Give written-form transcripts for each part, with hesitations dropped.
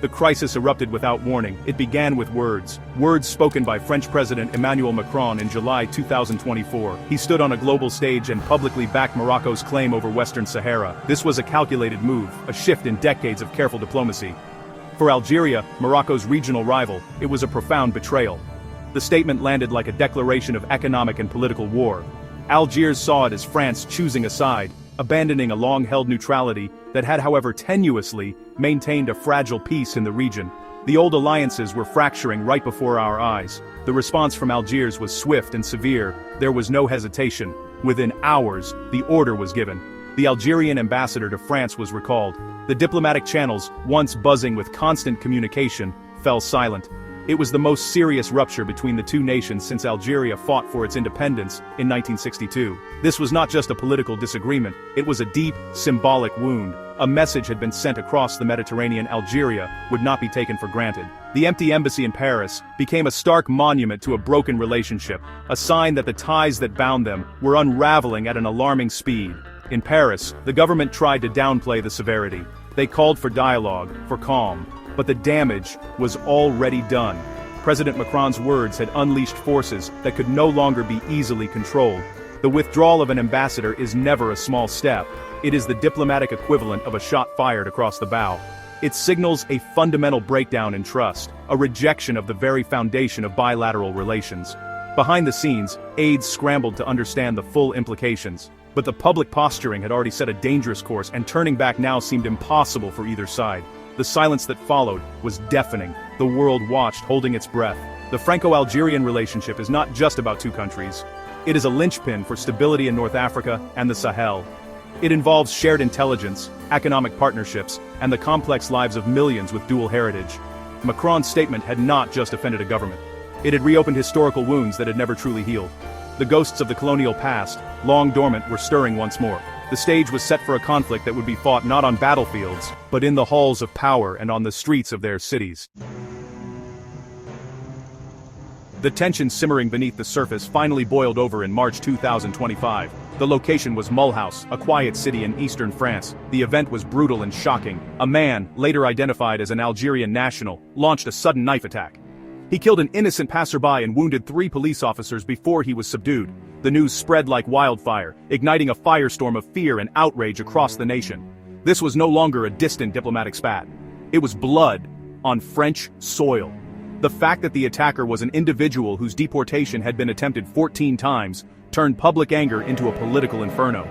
The crisis erupted without warning. It began with words. Words spoken by French President Emmanuel Macron in July 2024. He stood on a global stage and publicly backed Morocco's claim over Western Sahara. This was a calculated move, a shift in decades of careful diplomacy. For Algeria, Morocco's regional rival, it was a profound betrayal. The statement landed like a declaration of economic and political war. Algiers saw it as France choosing a side, abandoning a long-held neutrality that had, however tenuously, maintained a fragile peace in the region. The old alliances were fracturing right before our eyes. The response from Algiers was swift and severe. There was no hesitation. Within hours, the order was given. The Algerian ambassador to France was recalled. The diplomatic channels, once buzzing with constant communication, fell silent. It was the most serious rupture between the two nations since Algeria fought for its independence in 1962. This was not just a political disagreement, it was a deep, symbolic wound. A message had been sent across the Mediterranean. Algeria would not be taken for granted. The empty embassy in Paris became a stark monument to a broken relationship, a sign that the ties that bound them were unraveling at an alarming speed. In Paris, the government tried to downplay the severity. They called for dialogue, for calm. But the damage was already done. President Macron's words had unleashed forces that could no longer be easily controlled. The withdrawal of an ambassador is never a small step. It is the diplomatic equivalent of a shot fired across the bow. It signals a fundamental breakdown in trust, a rejection of the very foundation of bilateral relations. Behind the scenes, aides scrambled to understand the full implications. But the public posturing had already set a dangerous course, and turning back now seemed impossible for either side. The silence that followed was deafening. The world watched, holding its breath. The Franco-Algerian relationship is not just about two countries. It is a linchpin for stability in North Africa and the Sahel. It involves shared intelligence, economic partnerships, and the complex lives of millions with dual heritage. Macron's statement had not just offended a government. It had reopened historical wounds that had never truly healed. The ghosts of the colonial past, long dormant, were stirring once more. The stage was set for a conflict that would be fought not on battlefields, but in the halls of power and on the streets of their cities. The tension simmering beneath the surface finally boiled over in March 2025. The location was Mulhouse, a quiet city in eastern France. The event was brutal and shocking. A man, later identified as an Algerian national, launched a sudden knife attack. He killed an innocent passerby and wounded 3 police officers before he was subdued. The news spread like wildfire, igniting a firestorm of fear and outrage across the nation. This was no longer a distant diplomatic spat. It was blood on French soil. The fact that the attacker was an individual whose deportation had been attempted 14 times turned public anger into a political inferno.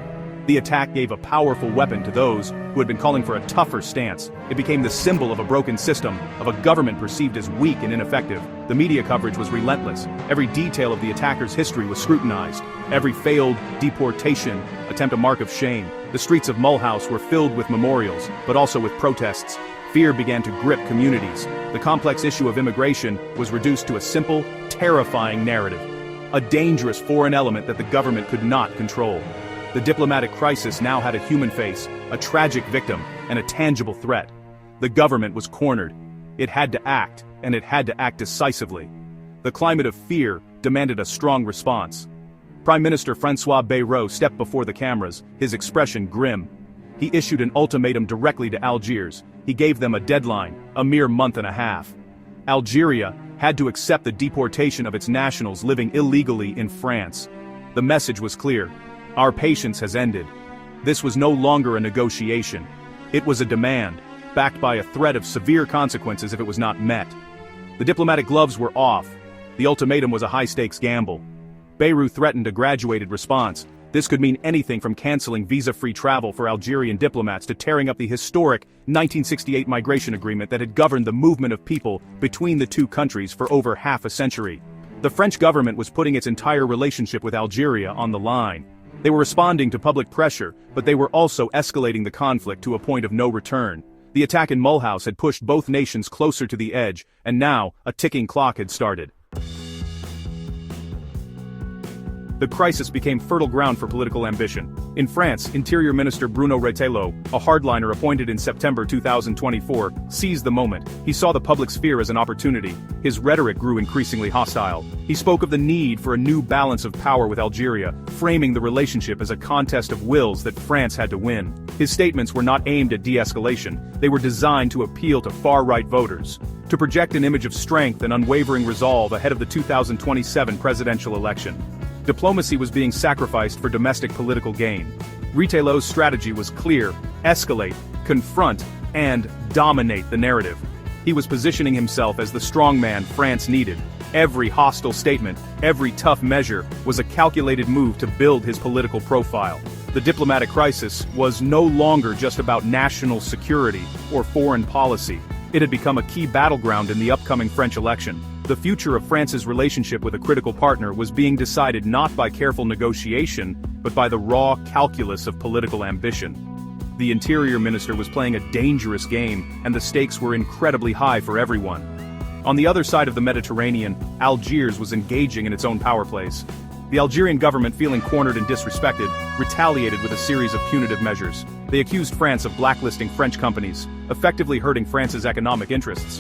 The attack gave a powerful weapon to those who had been calling for a tougher stance. It became the symbol of a broken system, of a government perceived as weak and ineffective. The media coverage was relentless. Every detail of the attacker's history was scrutinized. Every failed deportation attempt a mark of shame. The streets of Mulhouse were filled with memorials, but also with protests. Fear began to grip communities. The complex issue of immigration was reduced to a simple, terrifying narrative. A dangerous foreign element that the government could not control. The diplomatic crisis now had a human face, a tragic victim, and a tangible threat. The government was cornered. It had to act, and it had to act decisively. The climate of fear demanded a strong response. Prime Minister François Bayrou stepped before the cameras, his expression grim. He issued an ultimatum directly to Algiers. He gave them a deadline, a mere month and a half. Algeria had to accept the deportation of its nationals living illegally in France. The message was clear. Our patience has ended. This was no longer a negotiation. It was a demand, backed by a threat of severe consequences if it was not met. The diplomatic gloves were off. The ultimatum was a high-stakes gamble. Bayrou threatened a graduated response. This could mean anything from canceling visa-free travel for Algerian diplomats to tearing up the historic 1968 migration agreement that had governed the movement of people between the two countries for over half a century. The French government was putting its entire relationship with Algeria on the line. They were responding to public pressure, but they were also escalating the conflict to a point of no return. The attack in Mulhouse had pushed both nations closer to the edge, and now, a ticking clock had started. The crisis became fertile ground for political ambition. In France, Interior Minister Bruno Retailleau, a hardliner appointed in September 2024, seized the moment. He saw the public sphere as an opportunity. His rhetoric grew increasingly hostile. He spoke of the need for a new balance of power with Algeria, framing the relationship as a contest of wills that France had to win. His statements were not aimed at de-escalation. They were designed to appeal to far-right voters, to project an image of strength and unwavering resolve ahead of the 2027 presidential election. Diplomacy was being sacrificed for domestic political gain. Retailleau's strategy was clear: escalate, confront, and dominate the narrative. He was positioning himself as the strongman France needed. Every hostile statement, every tough measure, was a calculated move to build his political profile. The diplomatic crisis was no longer just about national security or foreign policy. It had become a key battleground in the upcoming French election. The future of France's relationship with a critical partner was being decided not by careful negotiation, but by the raw calculus of political ambition. The interior minister was playing a dangerous game, and the stakes were incredibly high for everyone. On the other side of the Mediterranean, Algiers was engaging in its own power plays. The Algerian government, feeling cornered and disrespected, retaliated with a series of punitive measures. They accused France of blacklisting French companies, effectively hurting France's economic interests.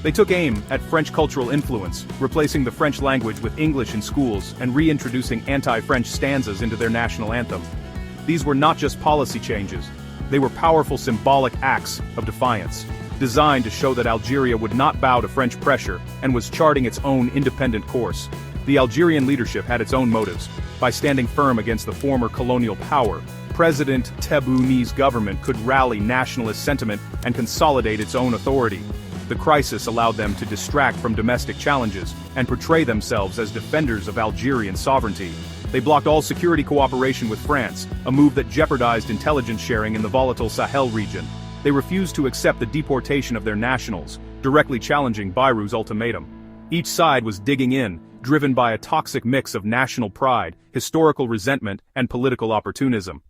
They took aim at French cultural influence, replacing the French language with English in schools and reintroducing anti-French stanzas into their national anthem. These were not just policy changes, they were powerful symbolic acts of defiance, designed to show that Algeria would not bow to French pressure and was charting its own independent course. The Algerian leadership had its own motives. By standing firm against the former colonial power, President Tebbouni's government could rally nationalist sentiment and consolidate its own authority. The crisis allowed them to distract from domestic challenges and portray themselves as defenders of Algerian sovereignty. They blocked all security cooperation with France, a move that jeopardized intelligence sharing in the volatile Sahel region. They refused to accept the deportation of their nationals, directly challenging Bayreuth's ultimatum. Each side was digging in, driven by a toxic mix of national pride, historical resentment, and political opportunism.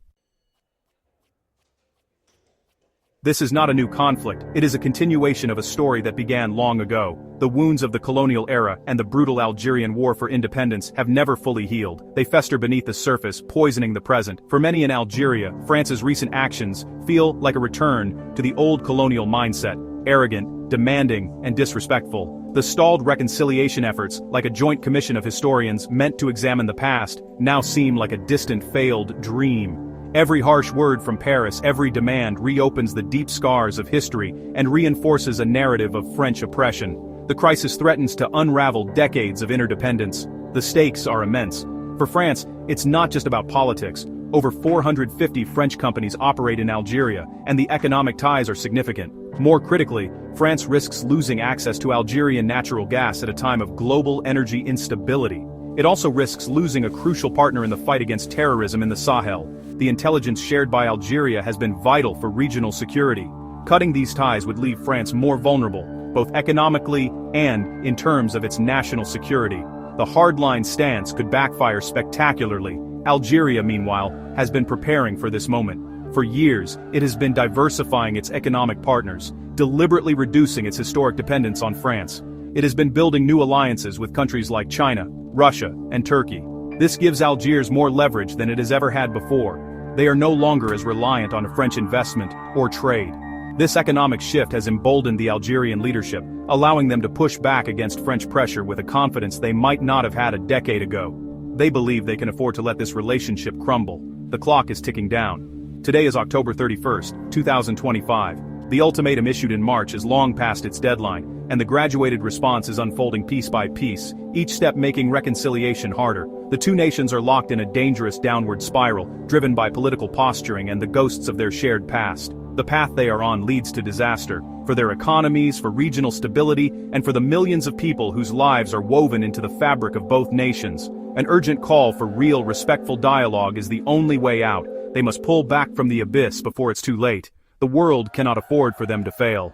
This is not a new conflict, it is a continuation of a story that began long ago. The wounds of the colonial era and the brutal Algerian war for independence have never fully healed. They fester beneath the surface, poisoning the present. For many in Algeria, France's recent actions feel like a return to the old colonial mindset, arrogant, demanding, and disrespectful. The stalled reconciliation efforts, like a joint commission of historians meant to examine the past, now seem like a distant failed dream. Every harsh word from Paris, every demand reopens the deep scars of history and reinforces a narrative of French oppression. The crisis threatens to unravel decades of interdependence. The stakes are immense. For France, it's not just about politics. Over 450 French companies operate in Algeria, and the economic ties are significant. More critically, France risks losing access to Algerian natural gas at a time of global energy instability. It also risks losing a crucial partner in the fight against terrorism in the Sahel. The intelligence shared by Algeria has been vital for regional security. Cutting these ties would leave France more vulnerable, both economically and in terms of its national security. The hardline stance could backfire spectacularly. Algeria, meanwhile, has been preparing for this moment. For years, it has been diversifying its economic partners, deliberately reducing its historic dependence on France. It has been building new alliances with countries like China, Russia, and Turkey. This gives Algiers more leverage than it has ever had before. They are no longer as reliant on French investment or trade. This economic shift has emboldened the Algerian leadership, allowing them to push back against French pressure with a confidence they might not have had a decade ago. They believe they can afford to let this relationship crumble. The clock is ticking down. Today is October 31st, 2025. The ultimatum issued in March has long passed its deadline, and the graduated response is unfolding piece by piece, each step making reconciliation harder. The two nations are locked in a dangerous downward spiral, driven by political posturing and the ghosts of their shared past. The path they are on leads to disaster, for their economies, for regional stability, and for the millions of people whose lives are woven into the fabric of both nations. An urgent call for real, respectful dialogue is the only way out. They must pull back from the abyss before it's too late. The world cannot afford for them to fail.